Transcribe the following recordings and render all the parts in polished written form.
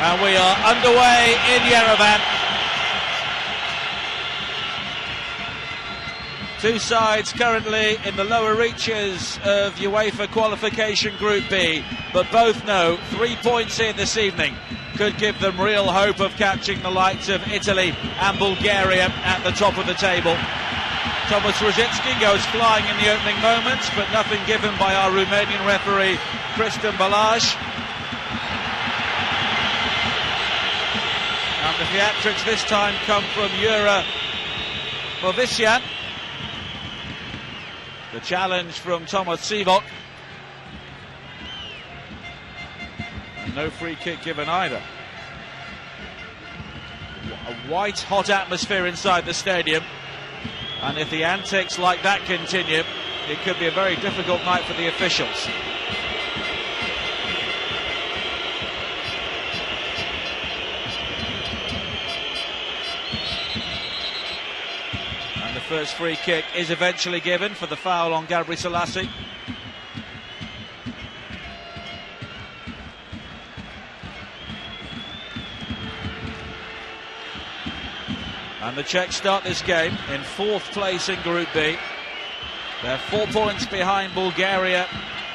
And we are underway in Yerevan. Two sides currently in the lower reaches of UEFA qualification Group B, but both know 3 points here this evening could give them real hope of catching the likes of Italy and Bulgaria at the top of the table. Thomas Ruzicki goes flying in the opening moments, but nothing given by our Romanian referee, Cristian Balázs. And the theatrics this time come from Jura Movisian. The challenge from Tomáš Sivok. And no free kick given either. A white hot atmosphere inside the stadium. And if the antics like that continue, it could be a very difficult night for the officials. And the first free kick is eventually given for the foul on Gabri Selassie. And the Czechs start this game in 4th place in Group B. They're 4 points behind Bulgaria,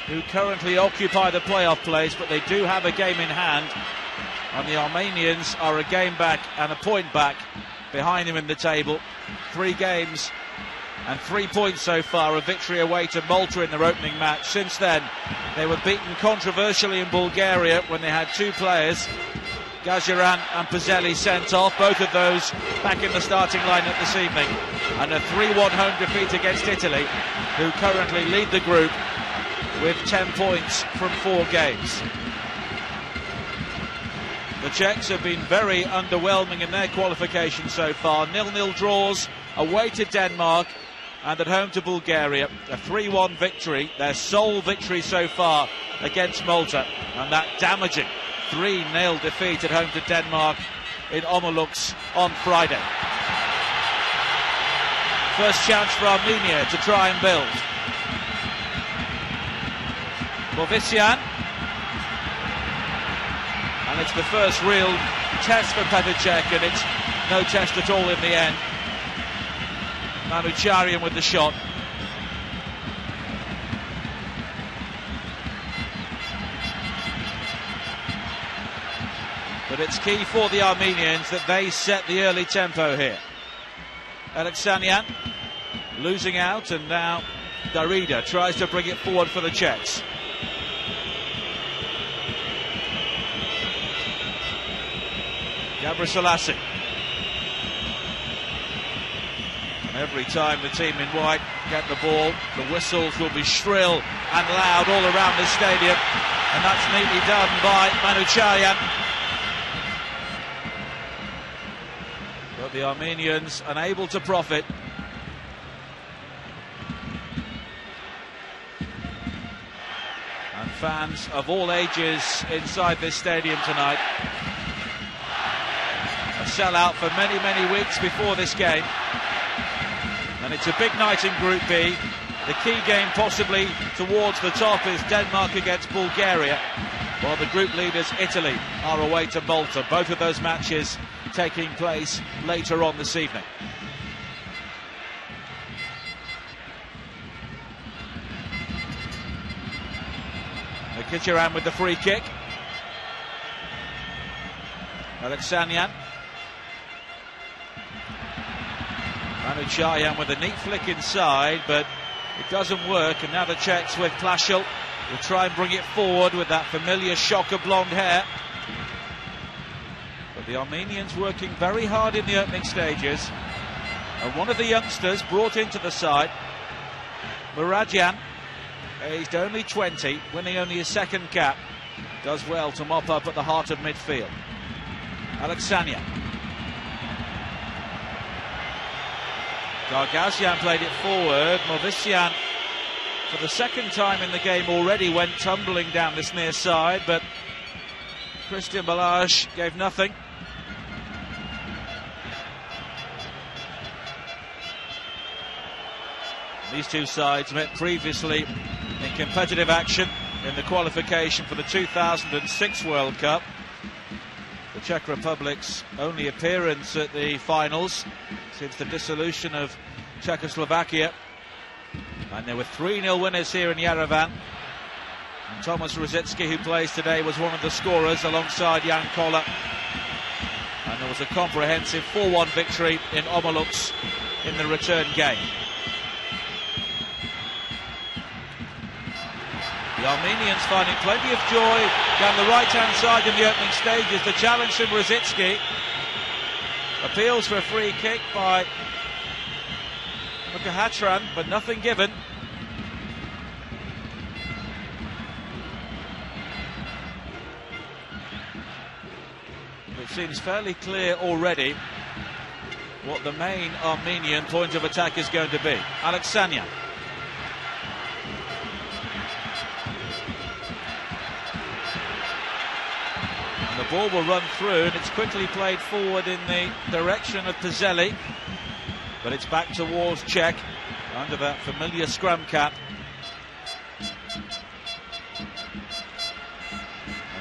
who currently occupy the playoff place, but they do have a game in hand. And the Armenians are a game back and a point back behind them in the table. 3 games and 3 points so far, a victory away to Malta in their opening match. Since then, they were beaten controversially in Bulgaria when they had 2 players, Gajaran and Pazeli, sent off, both of those back in the starting lineup this evening. And a 3-1 home defeat against Italy, who currently lead the group with 10 points from 4 games. The Czechs have been very underwhelming in their qualification so far. 0-0 draws away to Denmark and at home to Bulgaria. A 3-1 victory, their sole victory so far against Malta, and that damaging 3-0 defeat at home to Denmark in Omolux on Friday. First chance for Armenia to try and build. Movisian. And it's the first real test for Petr Cech, and it's no test at all in the end. Manucharian with the shot. But it's key for the Armenians that they set the early tempo here. Alexanian losing out, and now Darida tries to bring it forward for the Czechs. Gabri Selassie. And every time the team in white get the ball, the whistles will be shrill and loud all around the stadium. And that's neatly done by Manucharian. But the Armenians unable to profit. And fans of all ages inside this stadium tonight. A sellout for many, many weeks before this game. And it's a big night in Group B. The key game possibly towards the top is Denmark against Bulgaria, while the group leaders Italy are away to Malta. Both of those matches taking place later on this evening. Mkhitaryan with the free kick. Alexanian. Manucharian with a neat flick inside, but it doesn't work, and now the Czechs with Plaschel will try and bring it forward with that familiar shock of blonde hair. But the Armenians working very hard in the opening stages, and one of the youngsters brought into the side, Muradyan, aged only 20, winning only his second cap, does well to mop up at the heart of midfield. Alexanian. Gargasian played it forward. Movisian, for the second time in the game already, went tumbling down this near side, but Cristian Balázs gave nothing. These two sides met previously in competitive action in the qualification for the 2006 World Cup. Czech Republic's only appearance at the finals since the dissolution of Czechoslovakia. And there were 3-0 winners here in Yerevan. And Thomas Rosicky, who plays today, was one of the scorers alongside Jan Koller. And there was a comprehensive 4-1 victory in Omolux in the return game. The Armenians finding plenty of joy down the right-hand side in the opening stages. The challenge from Rosicky. Appeals for a free kick by Mukhatran, but nothing given. It seems fairly clear already what the main Armenian point of attack is going to be. Alexania. And the ball will run through, and it's quickly played forward in the direction of Pizzelli. But it's back towards Czech under that familiar scrum cap. And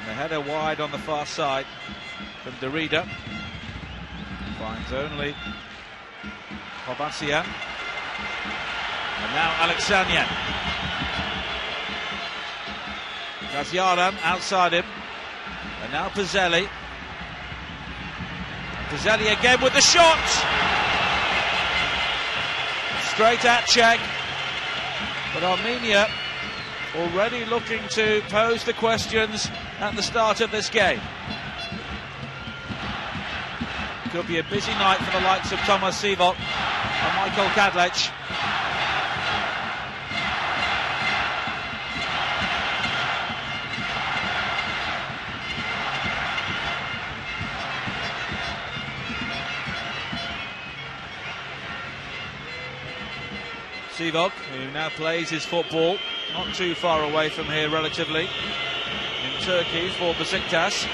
the header wide on the far side from Derrida. Finds only Kobasian. And now Alexania. Kazyaran outside him. And now Pizzelli. Pizzelli again with the shot! Straight at Czech. But Armenia already looking to pose the questions at the start of this game. Could be a busy night for the likes of Thomas Sivok and Michael Kadlec. Sivok, who now plays his football not too far away from here relatively, in Turkey for Besiktas.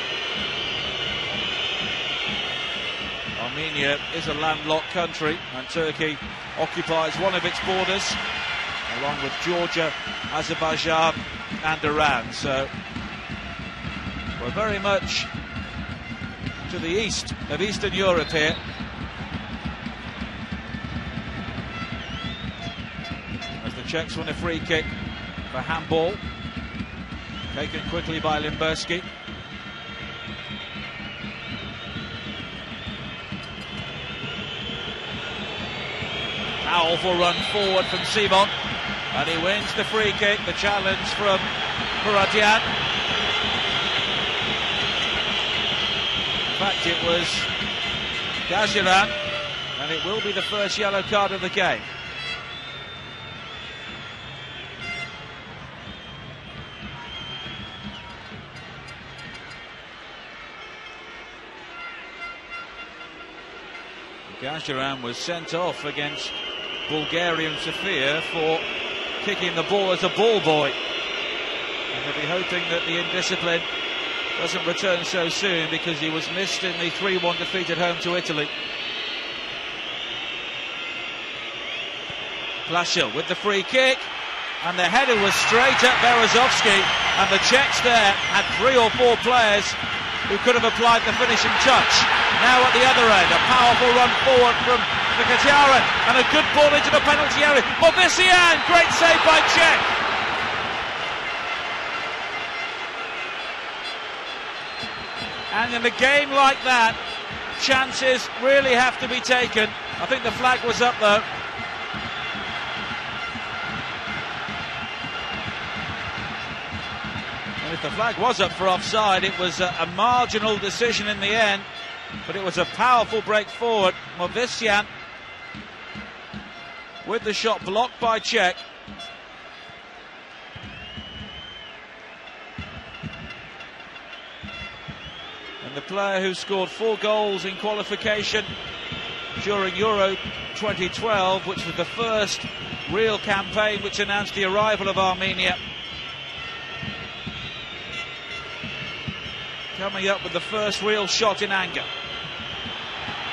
Armenia is a landlocked country, and Turkey occupies one of its borders, along with Georgia, Azerbaijan and Iran. So we're very much to the east of Eastern Europe here. As the Czechs win a free kick for handball, taken quickly by Limberski. Powerful run forward from Simon, and he wins the free kick. The challenge from Muradian. In fact, it was Gaziran, and it will be the first yellow card of the game. Gaziran was sent off against Bulgarian Sofia for kicking the ball as a ball boy. And they'll be hoping that the indiscipline doesn't return so soon, because he was missed in the 3-1 defeat at home to Italy. Plaschil with the free kick, and the header was straight at Berezovsky, and the Czechs there had 3 or 4 players who could have applied the finishing touch. Now at the other end, a powerful run forward from Mkhitaryan, and a good ball into the penalty area. Movisian, great save by Czech. And in a game like that, chances really have to be taken. I think the flag was up though. And if the flag was up for offside, it was a marginal decision in the end, but it was a powerful break forward. Movisian with the shot blocked by Czech. And the player who scored 4 goals in qualification during Euro 2012, which was the first real campaign which announced the arrival of Armenia, coming up with the first real shot in anger.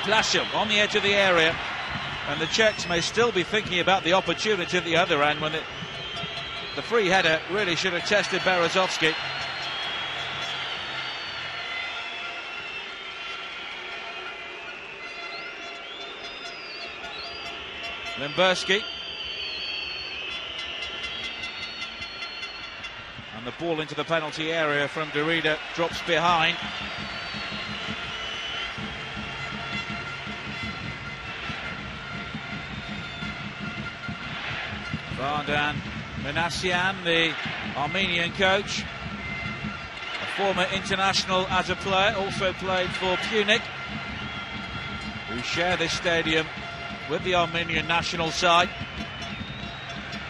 Plaschil on the edge of the area, and the Czechs may still be thinking about the opportunity at the other end when the free header really should have tested Berezovsky. Limberski. And the ball into the penalty area from Derrida drops behind. Vardan Minassian, the Armenian coach, a former international as a player, also played for Punic, who share this stadium with the Armenian national side.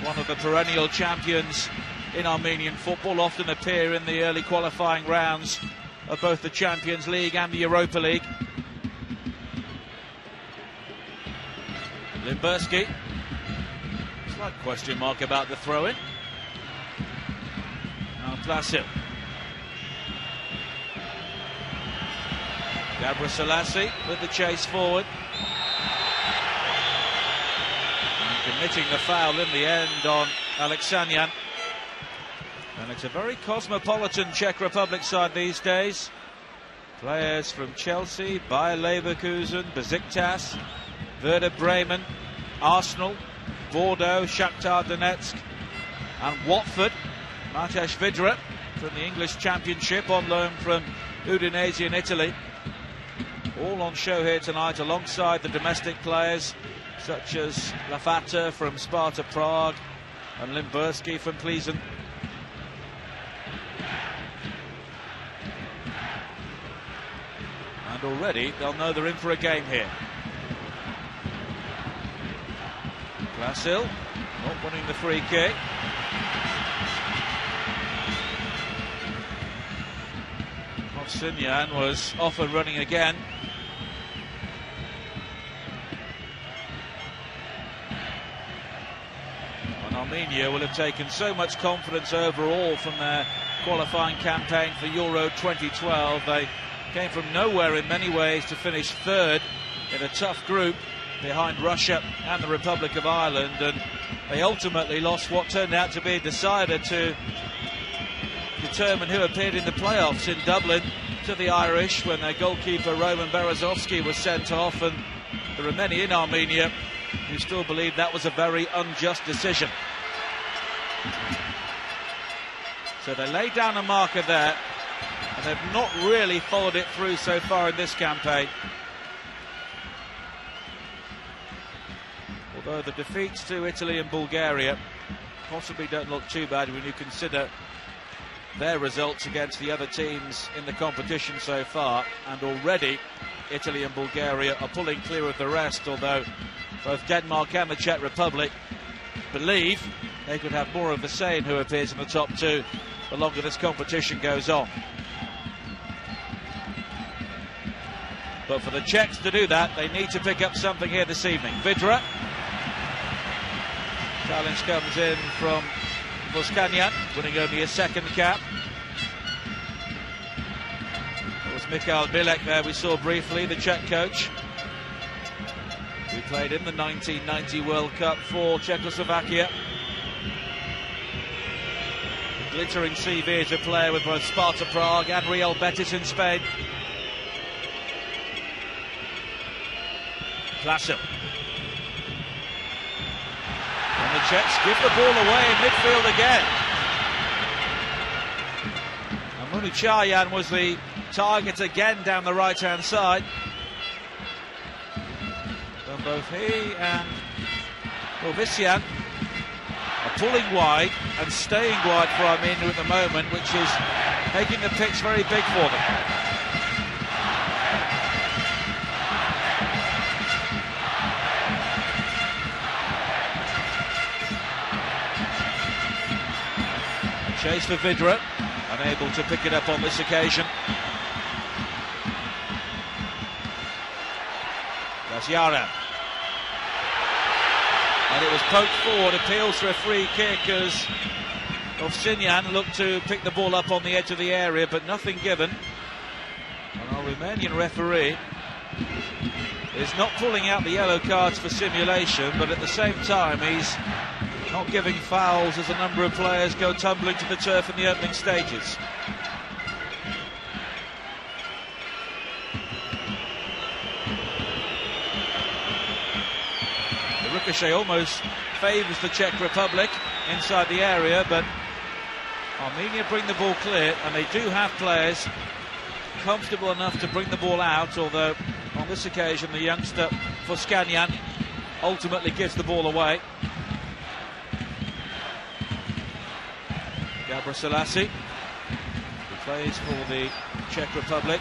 One of the perennial champions in Armenian football, often appear in the early qualifying rounds of both the Champions League and the Europa League. Limberski. Slight question mark about the throw-in. Now Plasil. Gabra Selassie with the chase forward. And committing the foul in the end on Alexanian. And it's a very cosmopolitan Czech Republic side these days. Players from Chelsea, Bayer Leverkusen, Besiktas, Werder Bremen, Arsenal, Bordeaux, Shakhtar Donetsk and Watford. Matej Vidra from the English Championship on loan from Udinese in Italy. All on show here tonight alongside the domestic players such as Lafata from Sparta Prague and Limberski from Plizen. And already they'll know they're in for a game here. Plasil not winning the free kick. Hovsinyan was off and running again. And Armenia will have taken so much confidence overall from their qualifying campaign for Euro 2012. They came from nowhere in many ways to finish third in a tough group behind Russia and the Republic of Ireland, and they ultimately lost what turned out to be a decider to determine who appeared in the playoffs in Dublin to the Irish when their goalkeeper Roman Berezovsky was sent off, and there are many in Armenia who still believe that was a very unjust decision. So they laid down a marker there, and they've not really followed it through so far in this campaign. Although the defeats to Italy and Bulgaria possibly don't look too bad when you consider their results against the other teams in the competition so far, and already Italy and Bulgaria are pulling clear of the rest, although both Denmark and the Czech Republic believe they could have more of a say in who appears in the top two the longer this competition goes on. But for the Czechs to do that, they need to pick up something here this evening. Vidra. Challenge comes in from Voskanyan, winning only his second cap. It was Mikhail Bilek there we saw briefly, the Czech coach, who played in the 1990 World Cup for Czechoslovakia. A glittering CV as a player with both Sparta Prague and Real Betis in Spain. Plasil. And the Czechs give the ball away in midfield again. And Munuchayan was the target again down the right-hand side. So both he and Hovisian are pulling wide and staying wide for Armenia at the moment, which is making the pitch very big for them. Chase for Vidra, unable to pick it up on this occasion. That's Yara. And it was poked forward, appeals for a free kick as Hovsinyan looked to pick the ball up on the edge of the area, but nothing given. And our Romanian referee is not pulling out the yellow cards for simulation, but at the same time he's not giving fouls as a number of players go tumbling to the turf in the opening stages. The ricochet almost favours the Czech Republic inside the area, but Armenia bring the ball clear, and they do have players comfortable enough to bring the ball out, although on this occasion the youngster Foscanyan ultimately gives the ball away. Gabriel Selassie, who plays for the Czech Republic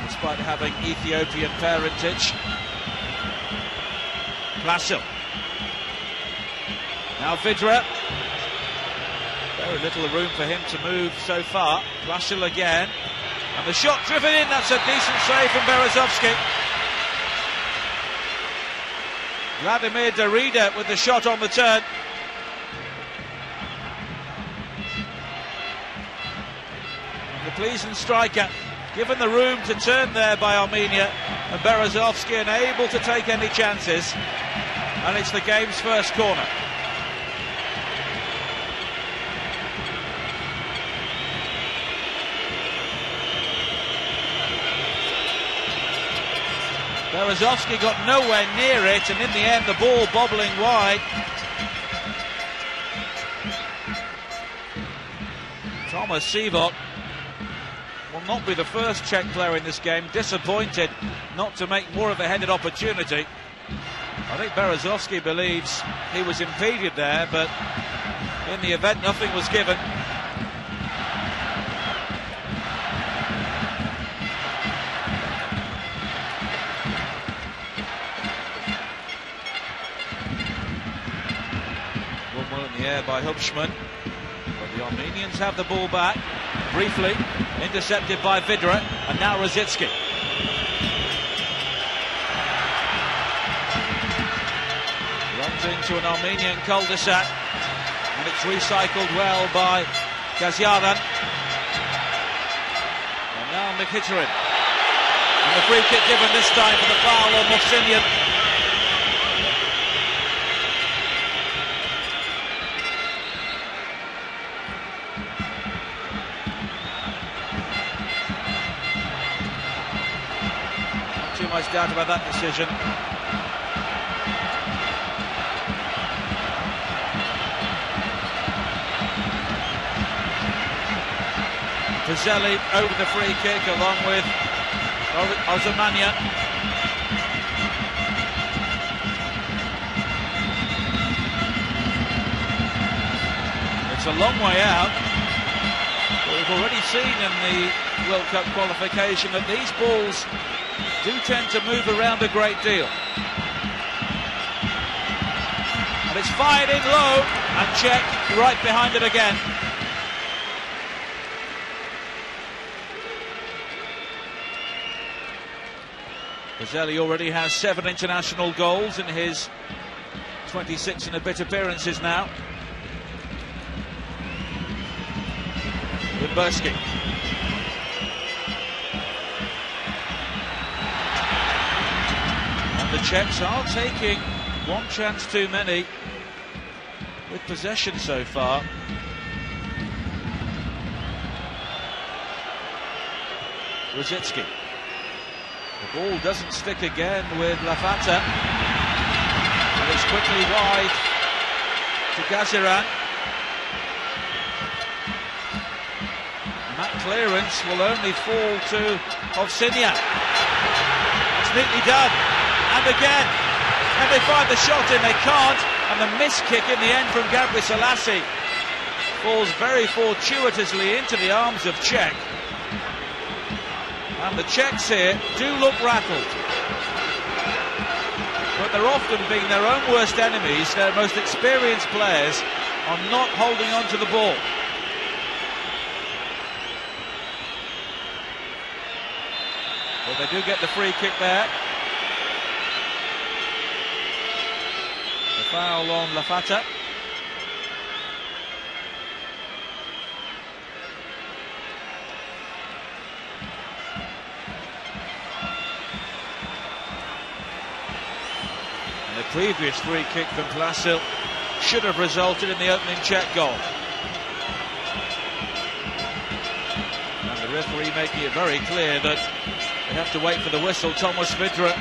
despite having Ethiopian parentage. Plasil. Now Vidra. Very little room for him to move so far. Plasil again. And the shot driven in. That's a decent save from Berezovsky. Vladimir Darida with the shot on the turn. And the pleasing striker, given the room to turn there by Armenia, and Berezovsky unable to take any chances, and it's the game's first corner. Berezovsky got nowhere near it, and in the end the ball bobbling wide. Thomas Sivot will not be the first Czech player in this game disappointed not to make more of a headed opportunity. I think Berezovsky believes he was impeded there, but in the event nothing was given. Well in the air by Hubschmann, but the Armenians have the ball back briefly, intercepted by Vidra, and now Rosicki. Runs into an Armenian cul-de-sac, and it's recycled well by Gazyaran. And now Mkhitaryan. And the free kick given this time for the foul on Mohsenian. Too much doubt about that decision. Pazelli over the free kick along with Ozamania. It's a long way out. But we've already seen in the World Cup qualification that these balls do tend to move around a great deal. And it's fired in low, and Czech right behind it again. Pazelli already has 7 international goals in his 26 and a bit appearances now. Wimberski. And the Czechs are taking one chance too many with possession so far. Rosicki. The ball doesn't stick again with Lafata, and it's quickly wide to Gaziran. That clearance will only fall to Ovsinia. It's neatly done, and again, can they find the shot in? They can't, and the miss kick in the end from Gabriel Selassie falls very fortuitously into the arms of Czech. And the Czechs here do look rattled. But they're often being their own worst enemies. Their most experienced players are not holding on to the ball. But they do get the free kick there. The foul on Lafata. The previous free kick from Plasil should have resulted in the opening Czech goal. And the referee making it very clear that they have to wait for the whistle. Thomas Vidra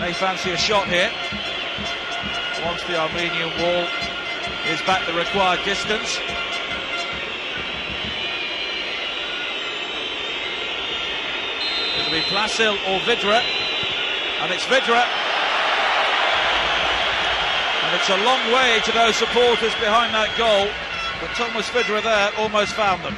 may fancy a shot here. once the Armenian wall is back the required distance. It'll be Plasil or Vidra, and it's Vidra. And it's a long way to those supporters behind that goal, but Thomas Vidra there almost found them.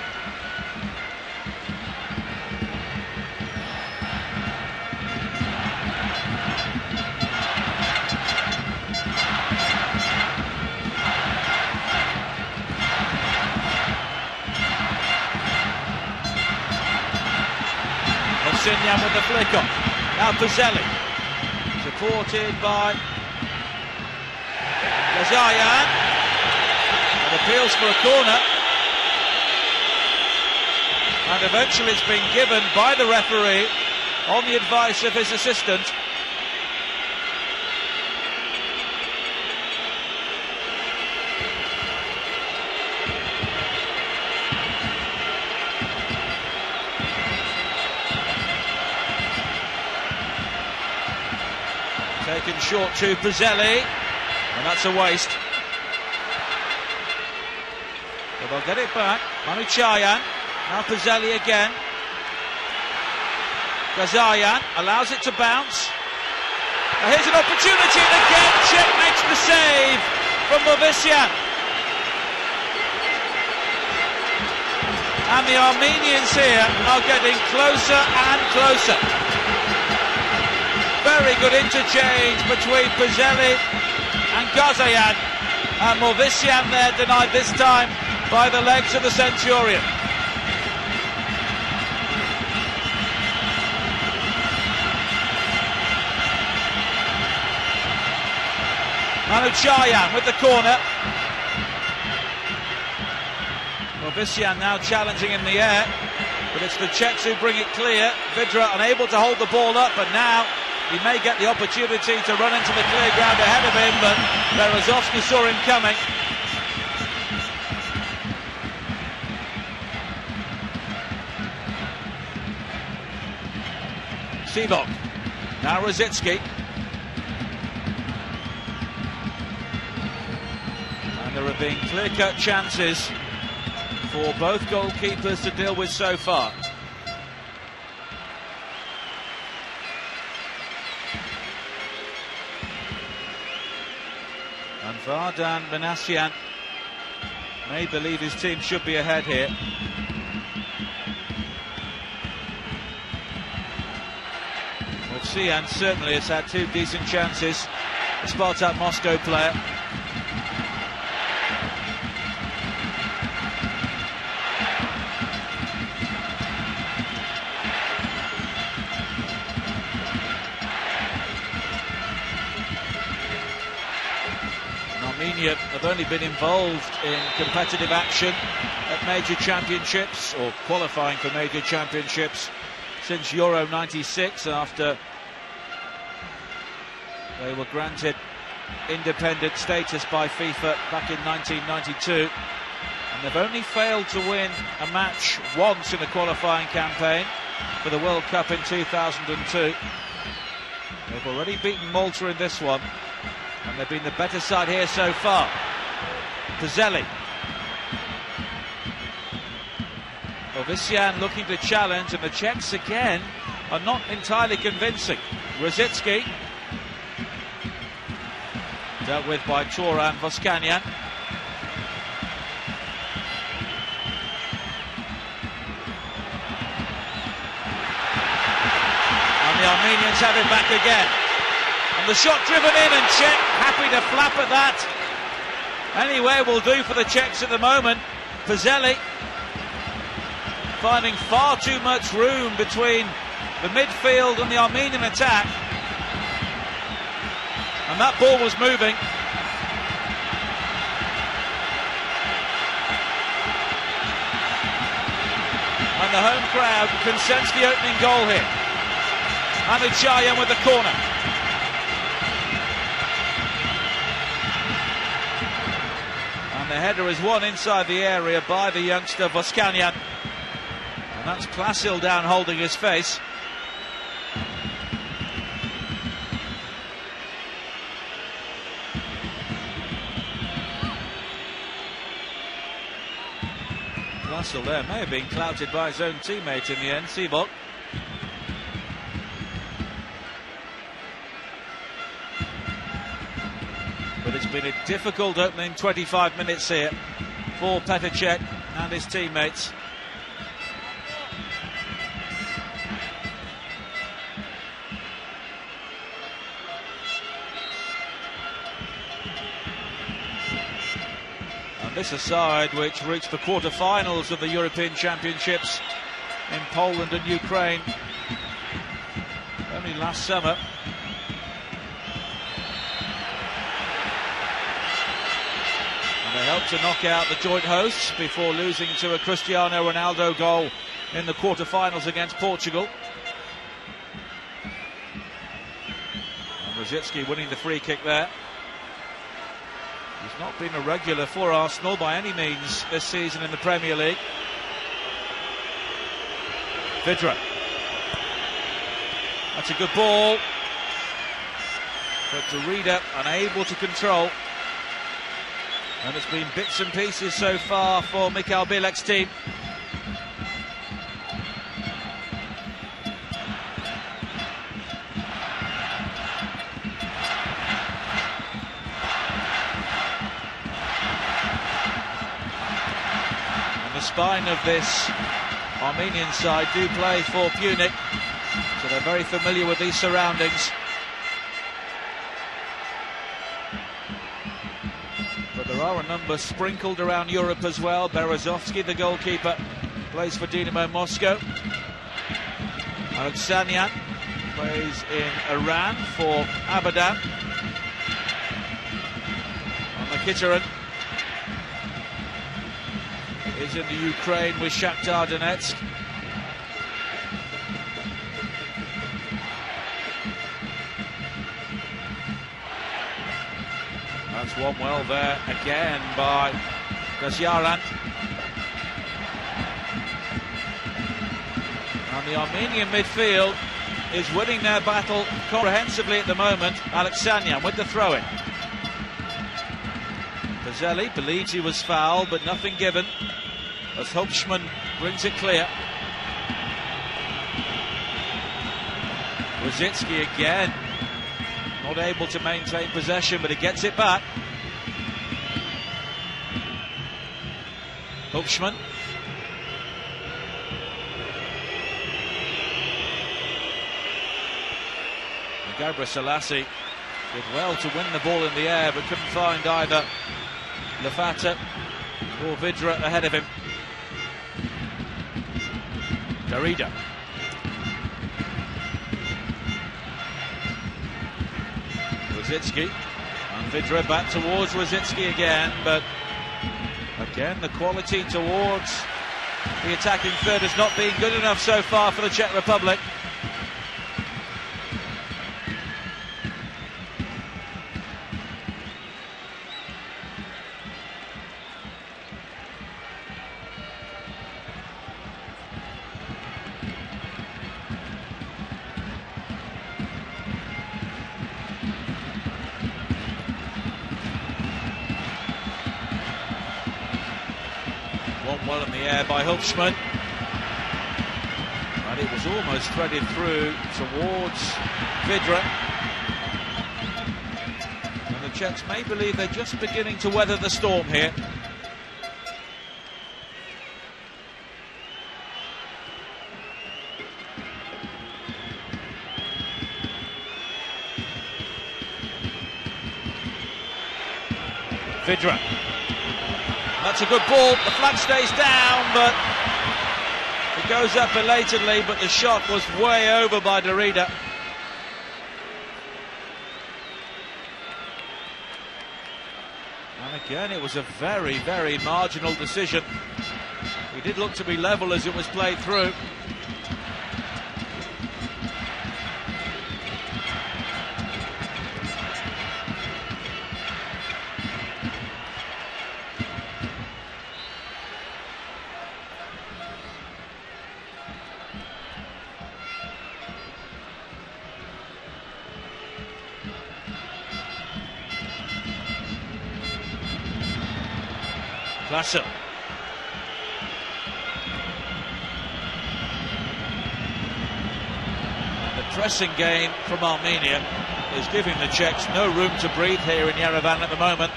Sinyan with the flick on. Now Pazelli, supported by Gazayan, and appeals for a corner, and eventually it's been given by the referee on the advice of his assistant. Taken short to Pazelli, and that's a waste. But they'll get it back. Manuchayan, now Pazelli again. Gazayan allows it to bounce. Now here's an opportunity, and again Czech makes the save from Movisian. And the Armenians here are getting closer and closer. Very good interchange between Pazelli and Gazayan, and Movisian there denied this time by the legs of the Centurion. Manuchayan with the corner. Movisian now challenging in the air, but it's the Czechs who bring it clear. Vidra unable to hold the ball up, but now he may get the opportunity to run into the clear ground ahead of him, but Berezovsky saw him coming. Sivok, now Rosicki. And there have been clear-cut chances for both goalkeepers to deal with so far. And Vardan Benasian may believe his team should be ahead here. Movisian certainly has had two decent chances. The Spartak Moscow player. Armenia have only been involved in competitive action at major championships, or qualifying for major championships, since Euro 96, after they were granted independent status by FIFA back in 1992. And they've only failed to win a match once in a qualifying campaign for the World Cup in 2002. They've already beaten Malta in this one, and they've been the better side here so far. Pazelli. Movisian looking to challenge, and the Czechs again are not entirely convincing. Rosicki. Dealt with by Toran Voskanyan. And the Armenians have it back again. And the shot driven in, and Czech happy to flap at that. Anywhere will do for the Czechs at the moment. Pazelli finding far too much room between the midfield and the Armenian attack. And that ball was moving. And the home crowd can sense the opening goal here. Manuchayan with the corner. And the header is won inside the area by the youngster Voskanyan. And that's Plasil down holding his face. Klassel there may have been clouted by his own teammate in the end, Seabok. But it's been a difficult opening 25 minutes here for Petr Cech and his teammates. And this is a side which reached the quarter-finals of the European Championships in Poland and Ukraine only last summer. They helped to knock out the joint hosts before losing to a Cristiano Ronaldo goal in the quarter-finals against Portugal. And Rosicky winning the free kick there. He's not been a regular for Arsenal by any means this season in the Premier League. Vidra. That's a good ball. But Darida unable to control. And it's been bits and pieces so far for Mikhail Bielek's team. And the spine of this Armenian side do play for Punic, so they're very familiar with these surroundings. There are a number sprinkled around Europe as well. Berezovsky, the goalkeeper, plays for Dinamo Moscow. Alexanyan plays in Iran for Abadan. And Mkhitaryan is in the Ukraine with Shakhtar Donetsk. That's one well there again by Gazyaran. And the Armenian midfield is winning their battle comprehensively at the moment. Alexanyan with the throw-in. Bazeli believes he was fouled, but nothing given as Hopschman brings it clear. Rosicky again. Not able to maintain possession, but he gets it back. Hopschman. Gabriel Selassie did well to win the ball in the air, but couldn't find either Lafata or Vidra ahead of him. Darida. Rosicky, and Vidra back towards Rosicky again, but again the quality towards the attacking third has not been good enough so far for the Czech Republic. Well in the air by Hopschman, and it was almost threaded through towards Vidra. And the Czechs may believe they're just beginning to weather the storm here. Vidra. That's a good ball. The flag stays down, but it goes up belatedly, but the shot was way over by Darida. And again, it was a very, very marginal decision. He did look to be level as it was played through. Klasse. pressing game from Armenia is giving the Czechs no room to breathe here in Yerevan at the moment.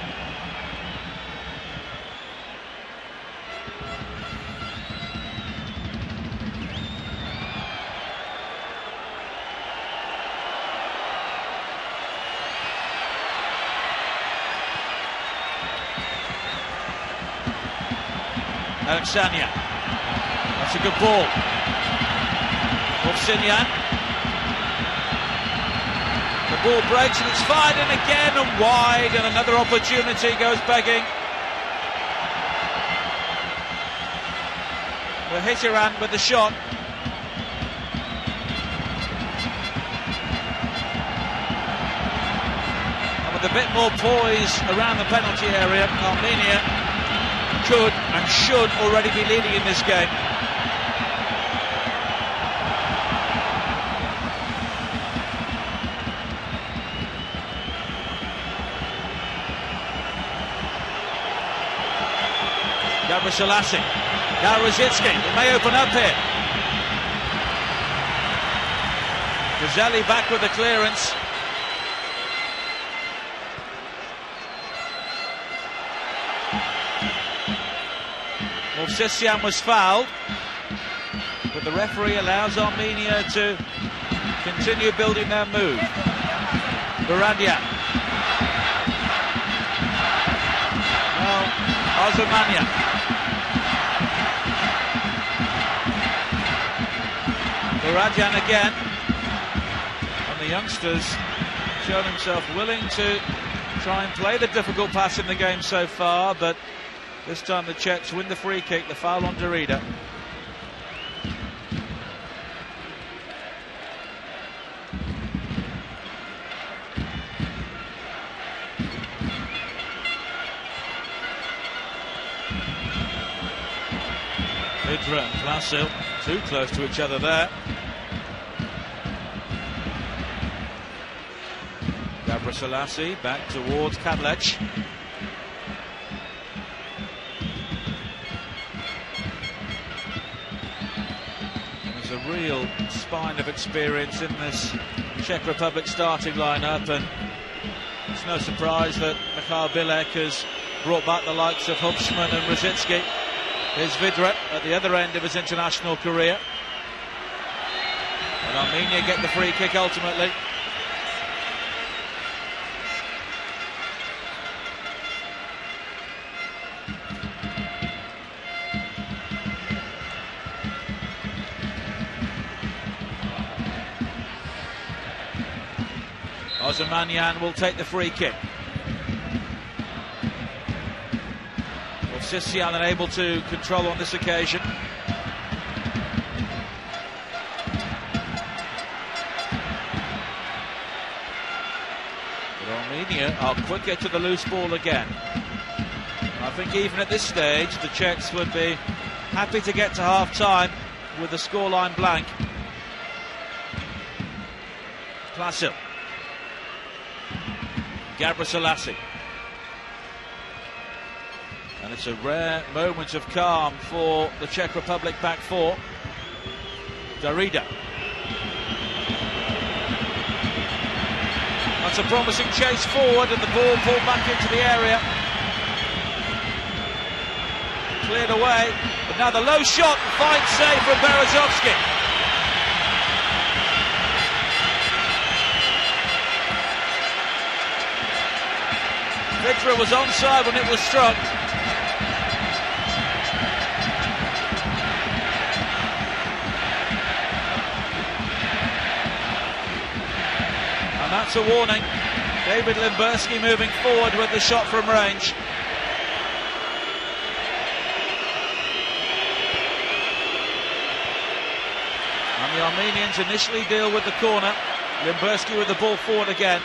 Alexania, that's a good ball. Ovsinyan. The ball breaks and it's fired in again and wide, and another opportunity goes begging. The Hitiran with the shot. And with a bit more poise around the penalty area, Armenia could and should already be leading in this game. Gabriselassie, now Rosicki, it may open up here. Gazzelli back with the clearance. Movsisyan was fouled, but the referee allows Armenia to continue building their move. Barandian. Now, Armenia. Barandian again. And the youngsters shown himself willing to try and play the difficult pass in the game so far, but this time the Czechs win the free kick, the foul on Derrida. Vidra and Klasil too close to each other there. Gabriselassie back towards Kadlec. Real spine of experience in this Czech Republic starting lineup, and it's no surprise that Michal Bilek has brought back the likes of Hubschmann and Rosicki. Here's Vidra at the other end of his international career, and Armenia get the free kick ultimately. Ozymanyan will take the free kick. Ovsisyan unable to control on this occasion. But Armenia are quicker to the loose ball again. I think even at this stage the Czechs would be happy to get to half-time with the scoreline blank. Klasil. Gabriselassie. And it's a rare moment of calm for the Czech Republic back four. Derrida. That's a promising chase forward, and the ball pulled back into the area. Cleared away, but now the low shot, fine save from Berezovsky. Vidra was onside when it was struck. And that's a warning. David Limberski moving forward with the shot from range. And the Armenians initially deal with the corner. Limberski with the ball forward again.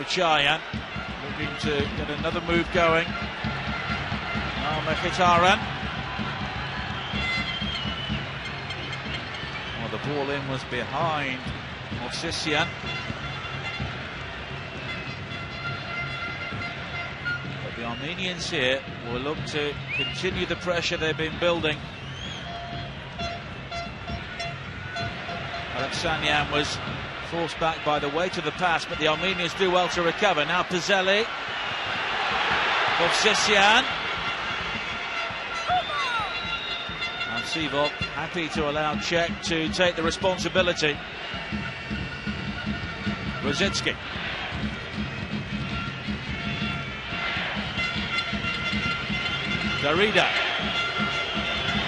Mkhitaryan looking to get another move going. Now Mkhitaryan. Well, the ball in was behind Movsisyan. But the Armenians here will look to continue the pressure they've been building. Alexanian was forced back by the weight of the pass, but the Armenians do well to recover. Now Pizzelli. Movsisyan. And Sivok happy to allow Czech to take the responsibility. Rosicki. Darida.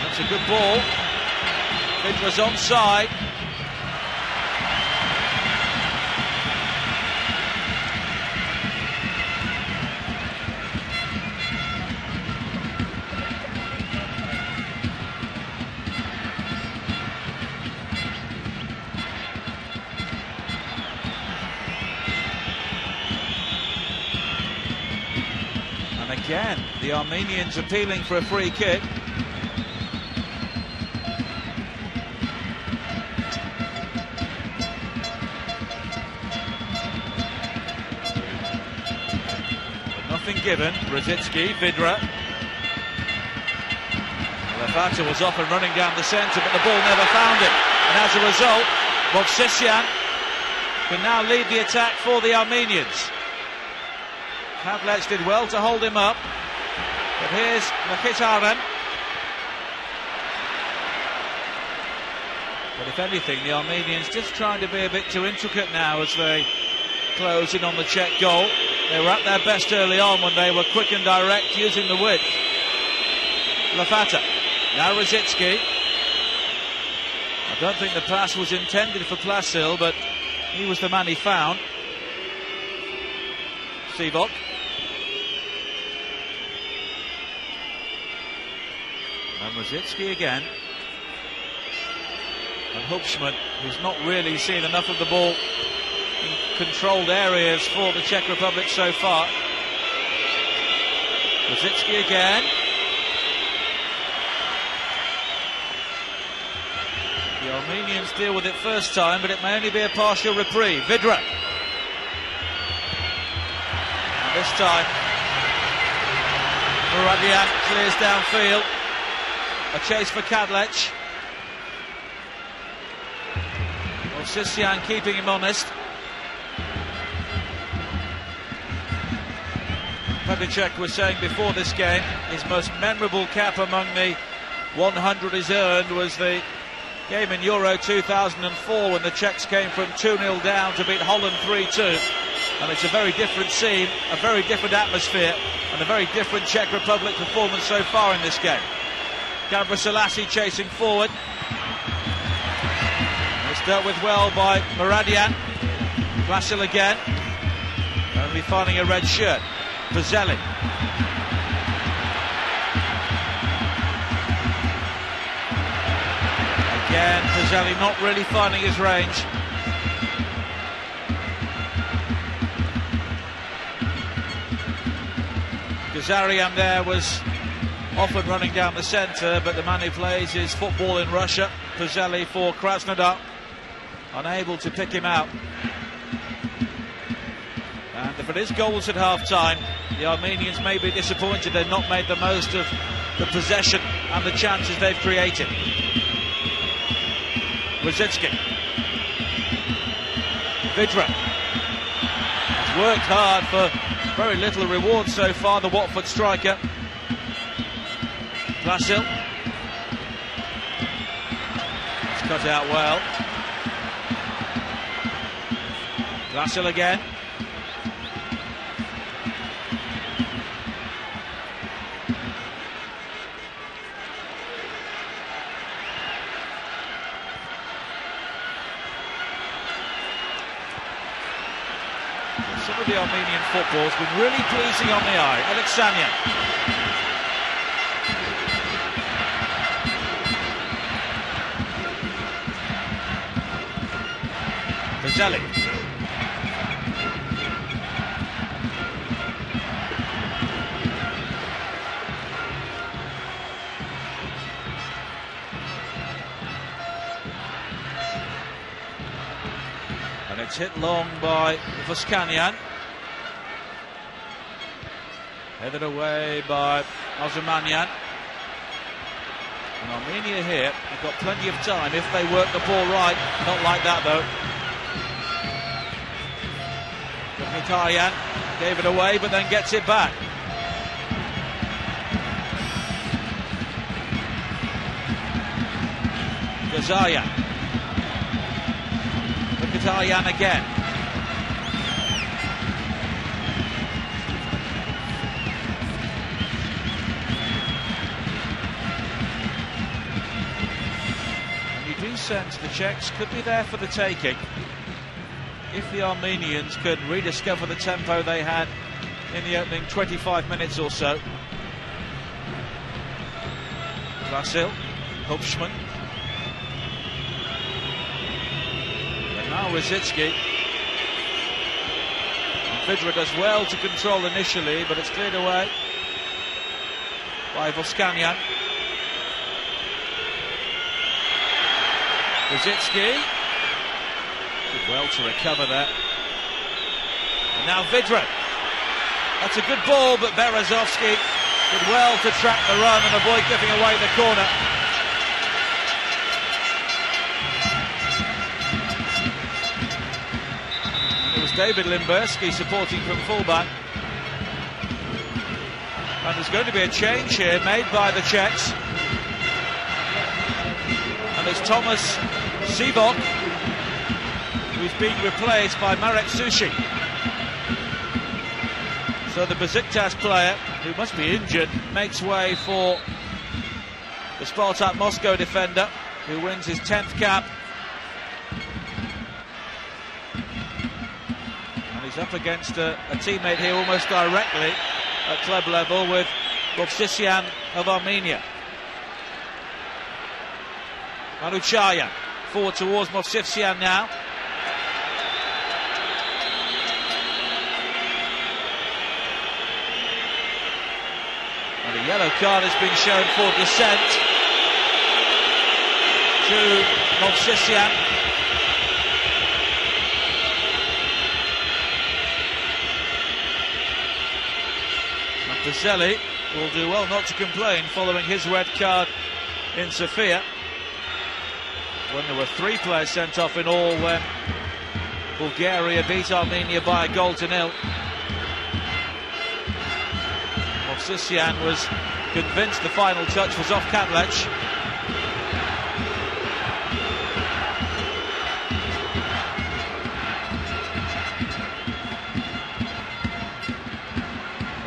That's a good ball. Vidra's onside. Again, the Armenians appealing for a free kick. But nothing given. Rosicki, Vidra. Lefata was off and running down the centre, but the ball never found him. And as a result, Movsisyan can now lead the attack for the Armenians. Pavlets did well to hold him up, but here's Mkhitaryan. But if anything, the Armenians just trying to be a bit too intricate now as they close in on the Czech goal. They were at their best early on when they were quick and direct, using the width. Lefata, now Rosicki. I don't think the pass was intended for Plasil, but he was the man he found. Sivok. And Rosicki again. And Hubschman, who's not really seen enough of the ball in controlled areas for the Czech Republic so far. Rosicki again. The Armenians deal with it first time, but it may only be a partial reprieve. Vidra. And this time, Muradian clears downfield. A chase for Kadlec. Movsisyan keeping him honest. Petr was saying before this game, his most memorable cap among the 100 he's earned was the game in Euro 2004 when the Czechs came from 2-0 down to beat Holland 3-2. And it's a very different scene, a very different atmosphere, and a very different Czech Republic performance so far in this game. Gabra Selassie chasing forward. It's dealt with well by Muradian. Plasil again. Only finding a red shirt. Pizzelli. Again, Pizzelli not really finding his range. Gazarian there was often running down the centre, but the man who plays is football in Russia. Pizzelli for Krasnodar, unable to pick him out. And if it is goals at half-time, the Armenians may be disappointed they've not made the most of the possession and the chances they've created. Rosicki. Vidra. He's worked hard for very little reward so far, the Watford striker. Plasil. It's cut out well. Plasil again. Some of the Armenian football has been really pleasing on the eye. Alexanian. Pizzelli. And it's hit long by Voskanyan. Headed away by Ozymanyan. And Armenia here have got plenty of time if they work the ball right. Not like that though. Mkhitaryan gave it away but then gets it back. Gazayan. Mkhitaryan again. Sense the Czechs could be there for the taking if the Armenians could rediscover the tempo they had in the opening 25 minutes or so. Vasil, Hubschman, and now Rosicki. Vidra does well to control initially, but it's cleared away by Voskanyan. Rosicki did well to recover that. And now Vidra. That's a good ball, but Berezovsky did well to track the run and avoid giving away the corner. And it was David Limberski supporting from fullback. And there's going to be a change here made by the Czechs. And it's Thomas Sivok, who's being replaced by Marek Sushi. So the Besiktas player, who must be injured, makes way for the Spartak Moscow defender, who wins his 10th cap. And he's up against a teammate here almost directly at club level with Movsisyan of Armenia. Manuchayan forward towards Movsisyan now. And a yellow card has been shown for dissent to Movsisyan. And Pazelli will do well not to complain following his red card in Sofia, when there were 3 players sent off in all when Bulgaria beat Armenia by 1-0. Movsisyan was convinced the final touch was off Kadlec.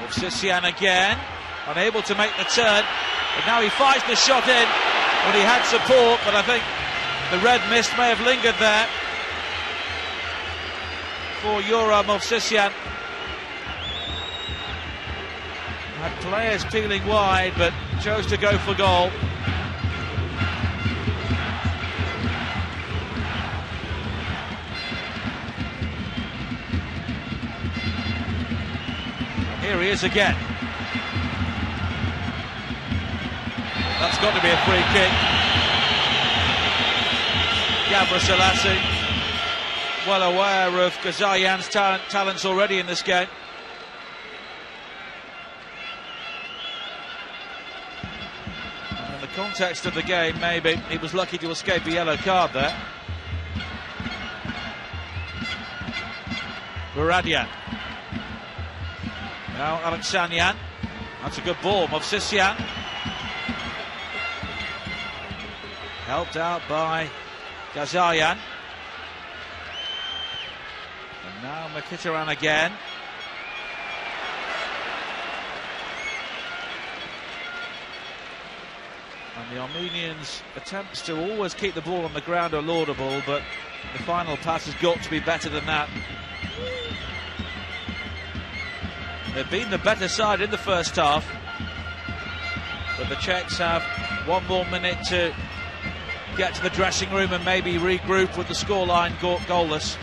Movsisyan again, unable to make the turn, but now he fires the shot in when he had support, but I think the red mist may have lingered there for Yura Movsisyan. Had players peeling wide, but chose to go for goal. Here he is again. That's got to be a free kick. Gabra Selassie, well aware of Gazayan's talents already in this game. And in the context of the game, maybe he was lucky to escape a yellow card there. Varadyan. Now Alexanyan. That's a good ball. Movsisyan. Helped out by Gazayan. And now Mkhitaryan again. And the Armenians' attempts to always keep the ball on the ground are laudable, but the final pass has got to be better than that. They've been the better side in the first half, but the Czechs have 1 more minute to get to the dressing room and maybe regroup with the scoreline goalless.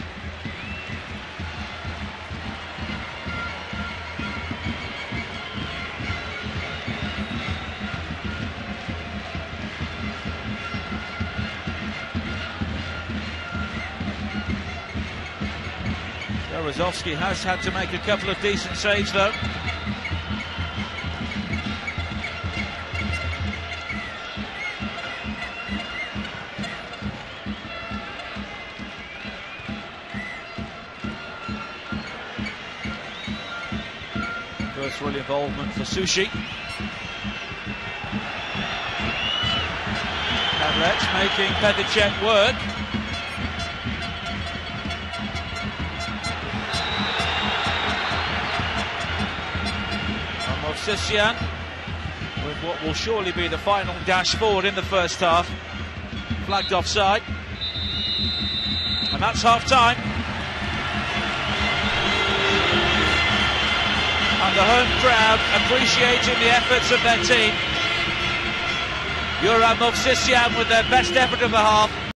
Berezovsky has had to make a couple of decent saves though. First real involvement for Sushi. Pavlets making Pedicek work. Movsisyan with what will surely be the final dash forward in the first half. Flagged offside. And that's half time. And the home crowd appreciating the efforts of their team. Movsisyan with their best effort of the half.